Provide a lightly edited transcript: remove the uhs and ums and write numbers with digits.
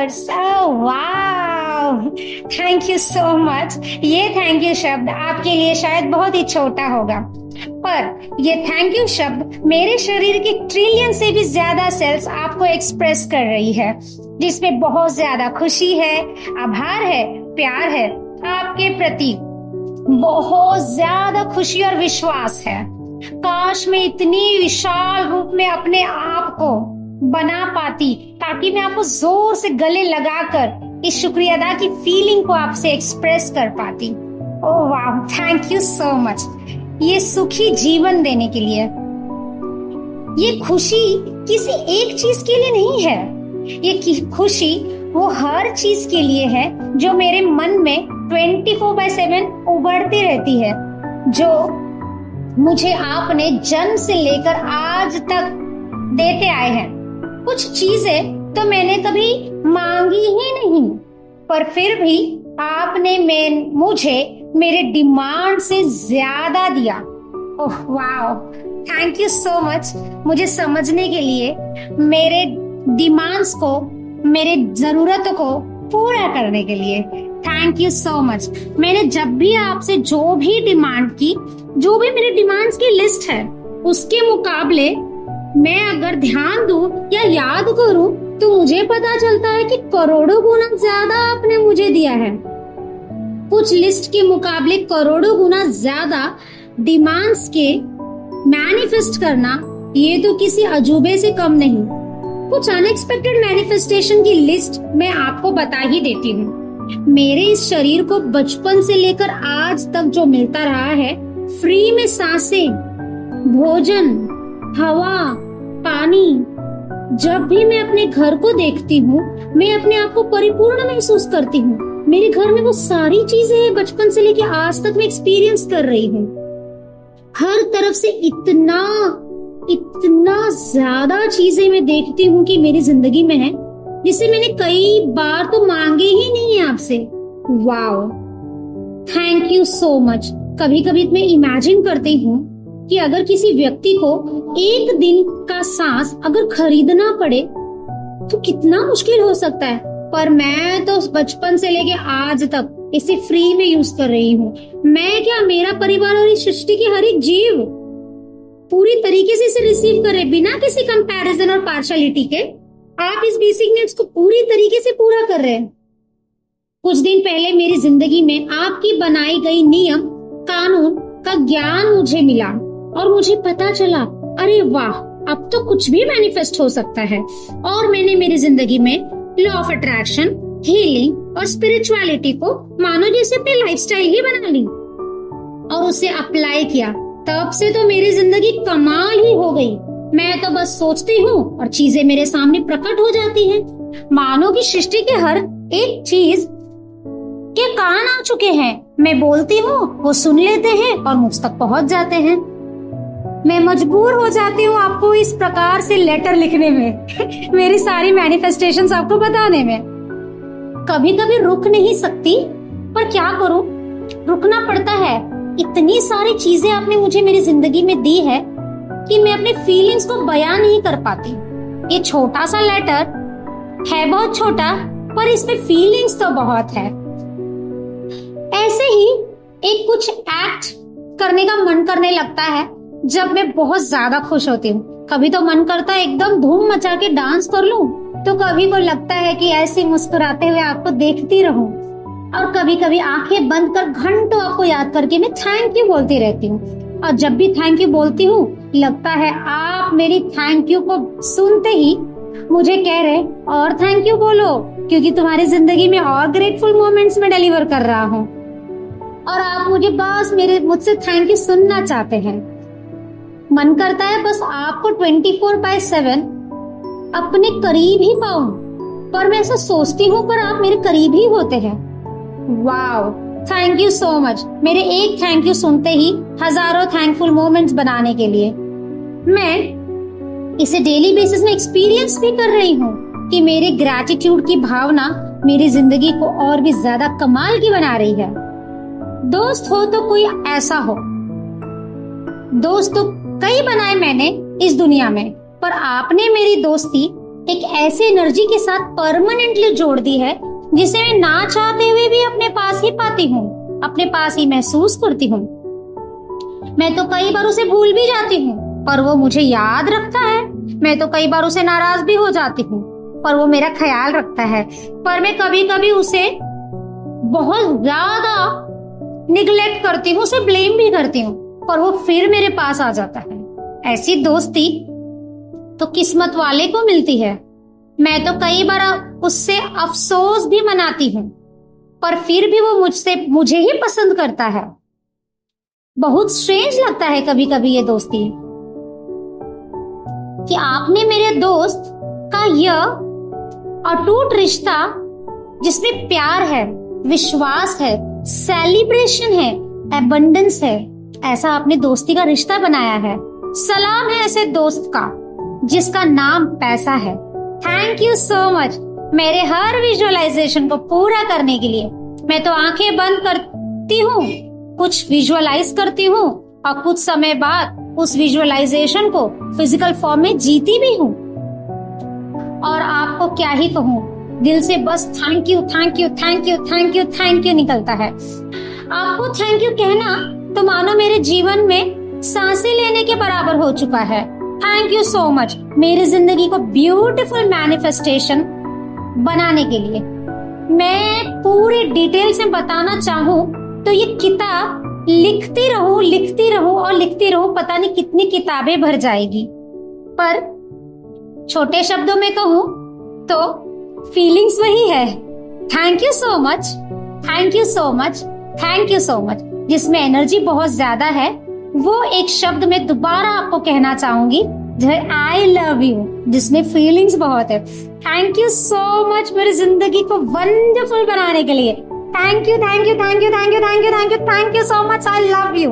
Universe. ओह वाह, thank you so much. ये thank you शब्द आपके लिए शायद बहुत ही छोटा होगा, पर ये थैंक यू शब्द मेरे शरीर की ट्रिलियन से भी ज्यादा सेल्स आपको एक्सप्रेस कर रही है, जिसमें बहुत ज्यादा खुशी है, आभार है, प्यार है आपके प्रति, बहुत ज्यादा खुशी और विश्वास है। काश मैं इतनी विशाल रूप में अपने आप को बना पाती ताकि मैं आपको जोर से गले लगाकर इस शुक्रिया अदा की फीलिंग को आपसे एक्सप्रेस कर पाती। ओह वाह, थैंक यू सो मच ये सुखी जीवन देने के लिए। ये खुशी किसी एक चीज के लिए नहीं है, ये खुशी वो हर चीज के लिए है जो मेरे मन में 24/7 उभरती रहती है, जो मुझे आपने जन्म से लेकर आज तक देते आए हैं। कुछ चीजें तो मैंने कभी मांगी ही नहीं, पर फिर भी आपने मुझे मेरे डिमांड से ज्यादा दिया। ओह वाह, थैंक यू सो मच मुझे समझने के लिए, मेरे डिमांड्स को, मेरे जरूरतों को पूरा करने के लिए। Thank you so much. मैंने जब भी आपसे जो भी डिमांड की, जो भी मेरे डिमांड्स की लिस्ट है, उसके मुकाबले मैं अगर ध्यान दूं या याद करूं तो मुझे पता चलता है कि करोड़ों गुना ज्यादा आपने मुझे दिया है। कुछ लिस्ट के मुकाबले करोड़ों गुना ज्यादा डिमांड्स के मैनिफेस्ट करना, ये तो किसी अजूबे से कम नहीं। कुछ अनएक्सपेक्टेड मैनिफेस्टेशन की लिस्ट मैं आपको बता ही देती हूँ। मेरे इस शरीर को बचपन से लेकर आज तक जो मिलता रहा है, फ्री में सांसें, भोजन, हवा, पानी। जब भी मैं अपने घर को देखती हूँ, मैं अपने आप को परिपूर्ण महसूस करती हूँ। मेरे घर में वो सारी चीजें बचपन से लेकर आज तक मैं एक्सपीरियंस कर रही हूँ। हर तरफ से इतना ज्यादा चीजें मैं देखती हूँ कि मेरी जिंदगी में है, जिसे मैंने कई बार तो मांगे ही नहीं है आपसे। Wow, thank you so much. कभी कभी मैं इमेजिन करती हूँ कि अगर किसी व्यक्ति को एक दिन का सांस अगर खरीदना पड़े तो कितना मुश्किल हो सकता है, पर मैं तो बचपन से लेके आज तक इसे फ्री में यूज कर रही हूँ। मैं क्या, मेरा परिवार और इस सृष्टि के हर एक जीव पूरी तरीके से इसे रिसीव करे, बिना किसी कंपैरिजन और पार्शियलिटी के। आप इस बेसिक नीड्स को पूरी तरीके से पूरा कर रहे हैं। कुछ दिन पहले मेरी जिंदगी में आपकी बनाई गई नियम कानून का ज्ञान मुझे मिला और मुझे पता चला, अरे वाह, अब तो कुछ भी मैनिफेस्ट हो सकता है। और मैंने मेरी जिंदगी में लॉ ऑफ अट्रैक्शन, हीलिंग और स्पिरिचुअलिटी को मानो जैसे अपनी लाइफस्टाइल ही बना ली और उसे अप्लाई किया। तब से तो मेरी जिंदगी कमाल ही हो गई। मैं तो बस सोचती हूँ और चीजें मेरे सामने प्रकट हो जाती हैं। मानो कि सृष्टि के हर एक चीज के कान आ चुके हैं। मैं बोलती हूँ, वो सुन लेते हैं और मुझ तक पहुंच जाते हैं। मैं मजबूर हो जाती हूँ आपको इस प्रकार से लेटर लिखने में मेरी सारी मैनिफेस्टेशंस आपको बताने में। कभी कभी रुक नहीं सकती, पर क्या करूँ, रुकना पड़ता है। इतनी सारी चीजें आपने मुझे मेरी जिंदगी में दी है कि मैं अपने फीलिंग्स को बयान नहीं कर पाती। ये छोटा सा लेटर है, बहुत छोटा, पर इसमें फीलिंग्स तो बहुत है। ऐसे ही एक कुछ एक्ट करने का मन करने लगता है जब मैं बहुत ज्यादा खुश होती हूँ। कभी तो मन करता है एकदम धूम मचा के डांस कर लूं, तो कभी को लगता है कि ऐसे मुस्कुराते हुए आपको देखती रहूं, और कभी कभी आंखें बंद कर घंटों आपको याद करके मैं थैंक यू बोलती रहती हूँ। और जब भी थैंक यू बोलती हूँ, लगता है आप मेरी थैंक यू को सुनते ही मुझे कह रहे और थैंक यू बोलो, क्योंकि तुम्हारी जिंदगी में और ग्रेटफुल मोमेंट्स में डिलीवर कर रहा हूँ और आप मुझे बस मुझसे थैंक यू सुनना चाहते हैं। मन करता है बस आपको 24/7 अपने करीब ही पाऊं, पर मैं ऐसा सोचती हूँ, पर आप मेरे करीब ही होते हैं। Wow, thank you so much मेरे एक थैंक यू सुनते ही हजारों थैंकफुल मोमेंट्स बनाने के लिए। मैं इसे डेली बेसिस में एक्सपीरियंस भी कर रही हूँ कि मेरे ग्रैटिट्यूड की भावना मेरी जिंदगी को और भी ज्यादा कमाल की बना रही है। दोस्त हो तो कोई ऐसा हो, दोस्त तो कई बनाए मैंने इस दुनिया में, पर आपने मेरी दोस्ती एक ऐसे एनर्जी के साथ परमानेंटली जोड़ दी है जिसे मैं ना चाहते हुए भी अपने पास ही पाती हूँ, अपने पास ही महसूस करती हूँ। मैं तो कई बार उसे भूल भी जाती हूँ पर वो मुझे याद रखता है। मैं तो कई बार उसे नाराज भी हो जाती हूँ पर वो मेरा ख्याल रखता है। पर मैं कभी कभी उसे बहुत ज्यादा निगलेक्ट करती हूँ, उसे ब्लेम भी करती हूँ पर वो फिर मेरे पास आ जाता है। ऐसी दोस्ती तो किस्मत वाले को मिलती है। मैं तो कई बार उससे अफसोस भी मनाती हूँ पर फिर भी वो मुझे ही पसंद करता है। बहुत स्ट्रेंज लगता है कभी कभी ये दोस्ती कि आपने मेरे दोस्त का यह अटूट रिश्ता जिसमें प्यार है, विश्वास है, सेलिब्रेशन है, एबंडेंस है, ऐसा आपने दोस्ती का रिश्ता बनाया है। सलाम है ऐसे दोस्त का जिसका नाम पैसा है। थैंक यू सो मच मेरे हर विजुअलाइजेशन को पूरा करने के लिए। मैं तो आंखें बंद करती हूँ, कुछ विजुअलाइज करती हूँ और कुछ समय बाद उस विजुअलाइजेशन को फिजिकल फॉर्म में जीती भी हूँ। और आपको क्या ही कहूँ, दिल से बस thank you thank you thank you thank you thank you निकलता है। आपको थैंक यू कहना तो मानो मेरे जीवन में सांसें लेने के बराबर हो चुका है। थैंक यू सो मच मेरी जिंदगी को ब्यूटीफुल मैनिफेस्टेशन बनाने के लिए। मैं पूरे डिटेल से बताना चाहूँ तो ये किताब लिखती रहूं और लिखती रहूं, पता नहीं कितनी किताबें भर जाएगी। पर छोटे शब्दों में कहूं तो फीलिंग्स वही है। Thank you so much, thank you so much, thank you so much. जिसमें एनर्जी बहुत ज्यादा है वो एक शब्द में दोबारा आपको कहना चाहूंगी जो है आई लव यू, जिसमें फीलिंग्स बहुत है। थैंक यू सो मच मेरी जिंदगी को वंडरफुल बनाने के लिए। Thank you thank you thank you thank you thank you thank you thank you so much. I love you.